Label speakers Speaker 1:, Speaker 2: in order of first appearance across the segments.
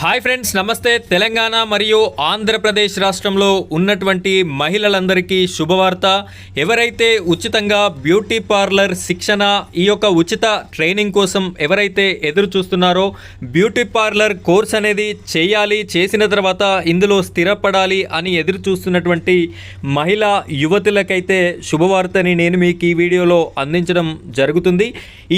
Speaker 1: Hi friends, నమస్తే. తెలంగాణ మరియు ఆంధ్రప్రదేశ్ రాష్ట్రంలో ఉన్నటువంటి మహిళలందరికీ శుభవార్త. ఎవరైతే ఉచితంగా బ్యూటీ పార్లర్ శిక్షణ, ఈ యొక్క ఉచిత ట్రైనింగ్ కోసం ఎవరైతే ఎదురు చూస్తున్నారో, బ్యూటీ పార్లర్ కోర్స్ అనేది చేయాలి, చేసిన తర్వాత ఇందులో స్థిరపడాలి అని ఎదురు చూస్తున్నటువంటి మహిళా యువతులకైతే శుభవార్తని నేను మీకు ఈ వీడియోలో అందించడం జరుగుతుంది.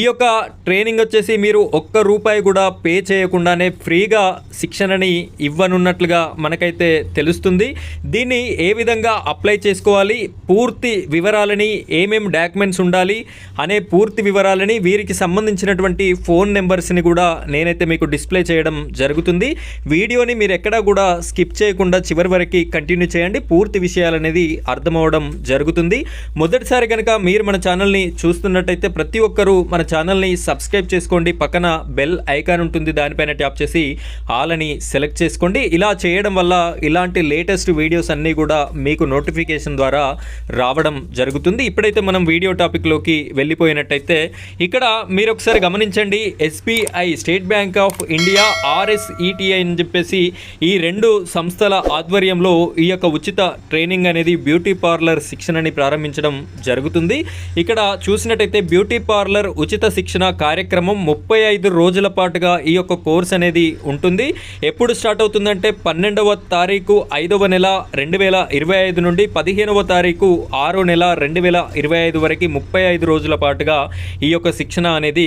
Speaker 1: ఈ యొక్క ట్రైనింగ్ వచ్చేసి మీరు ఒక్క రూపాయి కూడా పే చేయకుండానే ఫ్రీగా శిక్షణని ఇవ్వనున్నట్లుగా మనకైతే తెలుస్తుంది. దీన్ని ఏ విధంగా అప్లై చేసుకోవాలి, పూర్తి వివరాలని, ఏమేమి డాక్యుమెంట్స్ ఉండాలి అనే పూర్తి వివరాలని, వీరికి సంబంధించినటువంటి ఫోన్ నెంబర్స్ని కూడా నేనైతే మీకు డిస్ప్లే చేయడం జరుగుతుంది. వీడియోని మీరు ఎక్కడా కూడా స్కిప్ చేయకుండా చివరి వరకు కంటిన్యూ చేయండి. పూర్తి విషయాలు అనేది అర్థమవడం జరుగుతుంది. మొదటిసారి కనుక మీరు మన ఛానల్ని చూస్తున్నట్టయితే ప్రతి ఒక్కరూ మన ఛానల్ని సబ్స్క్రైబ్ చేసుకోండి. పక్కన బెల్ ఐకాన్ ఉంటుంది, దానిపైన ట్యాప్ చేసి ఆల్ అని సెలెక్ట్ చేసుకోండి. ఇలా చేయడం వల్ల ఇలాంటి లేటెస్ట్ వీడియోస్ అన్నీ కూడా మీకు నోటిఫికేషన్ ద్వారా రావడం జరుగుతుంది. ఇప్పుడైతే మనం వీడియో టాపిక్లోకి వెళ్ళిపోయినట్టయితే ఇక్కడ మీరు ఒకసారి గమనించండి. SBI, state bank of India, RSETI అని చెప్పేసి ఈ రెండు సంస్థల ఆధ్వర్యంలో ఈ యొక్క ఉచిత ట్రైనింగ్ అనేది బ్యూటీ పార్లర్ శిక్షణని ప్రారంభించడం జరుగుతుంది. ఇక్కడ చూసినట్టయితే బ్యూటీ పార్లర్ ఉచిత శిక్షణ కార్యక్రమం 35 రోజుల పాటుగా ఈ యొక్క కోర్స్ అనేది ఉంటుంది. ఎప్పుడు స్టార్ట్ అవుతుందంటే 12వ తారీఖు 5వ నెల 2025 నుండి 15వ తారీఖు 6వ నెల 2025 వరకు 35 రోజుల పాటుగా ఈ యొక్క శిక్షణ అనేది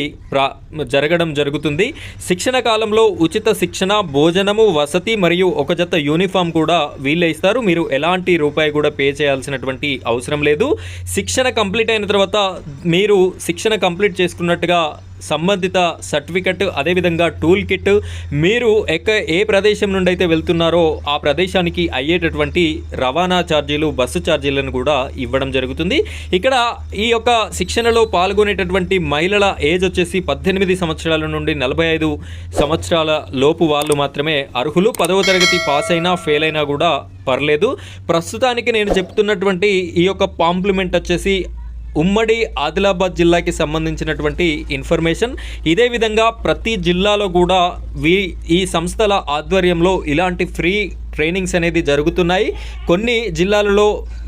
Speaker 1: జరగడం జరుగుతుంది. శిక్షణ కాలంలో ఉచిత శిక్షణ, భోజనము, వసతి మరియు ఒక జత యూనిఫామ్ కూడా వీళ్ళే ఇస్తారు. మీరు ఎలాంటి రూపాయి కూడా పే చేయాల్సినటువంటి అవసరం లేదు. శిక్షణ కంప్లీట్ అయిన తర్వాత మీరు శిక్షణ కంప్లీట్ చేసుకున్నట్టుగా సంబంధిత సర్టిఫికెట్, అదేవిధంగా టూల్ కిట్, మీరు ఏ ప్రదేశం నుండి అయితే వెళ్తున్నారో ఆ ప్రదేశానికి అయ్యేటటువంటి రవాణా ఛార్జీలు, బస్సు ఛార్జీలను కూడా ఇవ్వడం జరుగుతుంది. ఇక్కడ ఈ యొక్క శిక్షణలో పాల్గొనేటటువంటి మహిళల ఏజ్ వచ్చేసి 18 సంవత్సరాల నుండి 45 సంవత్సరాల లోపు వాళ్ళు మాత్రమే అర్హులు. 10వ తరగతి పాస్ అయినా ఫెయిల్ అయినా కూడా పర్లేదు. ప్రస్తుతానికి నేను చెప్తున్నటువంటి ఈ యొక్క పాంప్లిమెంట్ వచ్చేసి ఉమ్మడి ఆదిలాబాద్ జిల్లాకి సంబంధించినటువంటి ఇన్ఫర్మేషన్. ఇదే విధంగా ప్రతి జిల్లాలో కూడా ఈ సంస్థల ఆధ్వర్యంలో ఇలాంటి ఫ్రీ ట్రైనింగ్స్ అనేది జరుగుతున్నాయి. కొన్ని జిల్లాలలో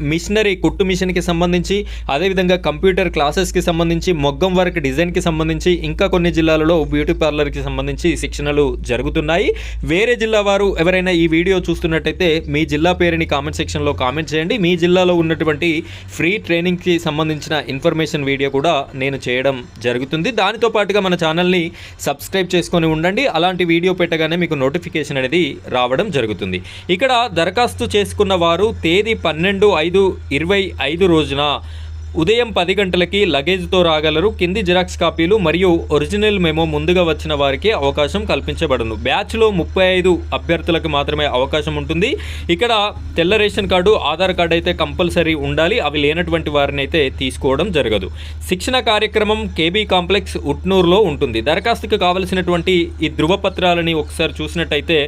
Speaker 1: మిషనరీ, కుట్టు మిషన్కి సంబంధించి, అదేవిధంగా కంప్యూటర్ క్లాసెస్కి సంబంధించి, మొగ్గం వర్క్ డిజైన్కి సంబంధించి, ఇంకా కొన్ని జిల్లాలలో బ్యూటీ పార్లర్కి సంబంధించి శిక్షణలు జరుగుతున్నాయి. వేరే జిల్లా వారు ఎవరైనా ఈ వీడియో చూస్తున్నట్టయితే మీ జిల్లా పేరుని కామెంట్ సెక్షన్లో కామెంట్ చేయండి. మీ జిల్లాలో ఉన్నటువంటి ఫ్రీ ట్రైనింగ్కి సంబంధించిన ఇన్ఫర్మేషన్ వీడియో కూడా నేను చేయడం జరుగుతుంది. దానితో పాటుగా మన ఛానల్ని సబ్స్క్రైబ్ చేసుకొని ఉండండి. అలాంటి వీడియో పెట్టగానే మీకు నోటిఫికేషన్ అనేది రావడం జరుగుతుంది. ఇక్కడ దరఖాస్తు చేసుకున్న వారు తేదీ 12/5/25 రోజున ఉదయం 10 గంటలకి లగేజ్తో రాగలరు. కింది జిరాక్స్ కాపీలు మరియు ఒరిజినల్ మెమో ముందుగా వచ్చిన వారికి అవకాశం కల్పించబడును. బ్యాచ్లో 35 అభ్యర్థులకు మాత్రమే అవకాశం ఉంటుంది. ఇక్కడ తెల్ల రేషన్ కార్డు, ఆధార్ కార్డు అయితే కంపల్సరీ ఉండాలి. అవి లేనటువంటి వారిని అయితే తీసుకోవడం జరగదు. శిక్షణ కార్యక్రమం కేబీ కాంప్లెక్స్, ఉట్నూరులో ఉంటుంది. దరఖాస్తుకు కావలసినటువంటి ఈ ధృవపత్రాలని ఒకసారి చూసినట్టయితే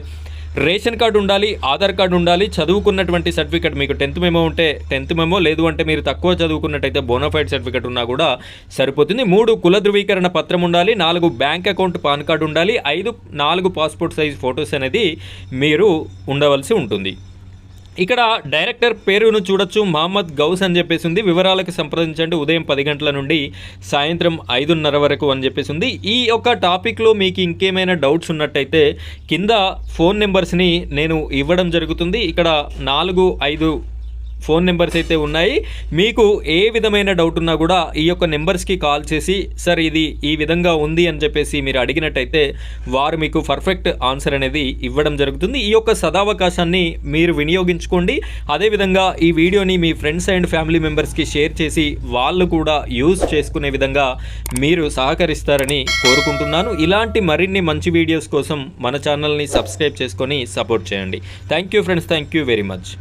Speaker 1: రేషన్ కార్డు ఉండాలి, ఆధార్ కార్డు ఉండాలి, చదువుకున్నటువంటి సర్టిఫికేట్, మీకు 10th మెమో ఉంటే 10th మెమో, లేదు అంటే మీరు తక్కువ చదువుకున్నట్టయితే బోనాఫైడ్ సర్టిఫికేట్ ఉన్నా కూడా సరిపోతుంది. 3 కుల ధృవీకరణ పత్రం ఉండాలి. 4 బ్యాంక్ అకౌంట్, పాన్ కార్డు ఉండాలి. 4 పాస్పోర్ట్ సైజ్ ఫొటోస్ అనేది మీరు ఉండవలసి ఉంటుంది. ఇక్కడ డైరెక్టర్ పేరును చూడొచ్చు, మహమ్మద్ గౌస్ అని చెప్పేసి ఉంది. వివరాలకు సంప్రదించండి. ఉదయం 10 గంటల నుండి సాయంత్రం 5:30 వరకు అని చెప్పేసి ఉంది. ఈ యొక్క టాపిక్లో మీకు ఇంకేమైనా డౌట్స్ ఉన్నట్టయితే కింద ఫోన్ నెంబర్స్ని నేను ఇవ్వడం జరుగుతుంది. ఇక్కడ 4-5 ఫోన్ నెంబర్స్ అయితే ఉన్నాయి. మీకు ఏ విధమైన డౌట్ ఉన్నా కూడా ఈ యొక్క నెంబర్స్కి కాల్ చేసి సార్ ఇది ఈ విధంగా ఉంది అని చెప్పేసి మీరు అడిగినట్టయితే వారు మీకు పర్ఫెక్ట్ ఆన్సర్ అనేది ఇవ్వడం జరుగుతుంది. ఈ యొక్క సదావకాశాన్ని మీరు వినియోగించుకోండి. అదేవిధంగా ఈ వీడియోని మీ ఫ్రెండ్స్ అండ్ ఫ్యామిలీ మెంబర్స్కి షేర్ చేసి వాళ్ళు కూడా యూజ్ చేసుకునే విధంగా మీరు సహకరిస్తారని కోరుకుంటున్నాను. ఇలాంటి మరిన్ని మంచి వీడియోస్ కోసం మన ఛానల్ని సబ్స్క్రైబ్ చేసుకొని సపోర్ట్ చేయండి. Thank you friends, thank you very much.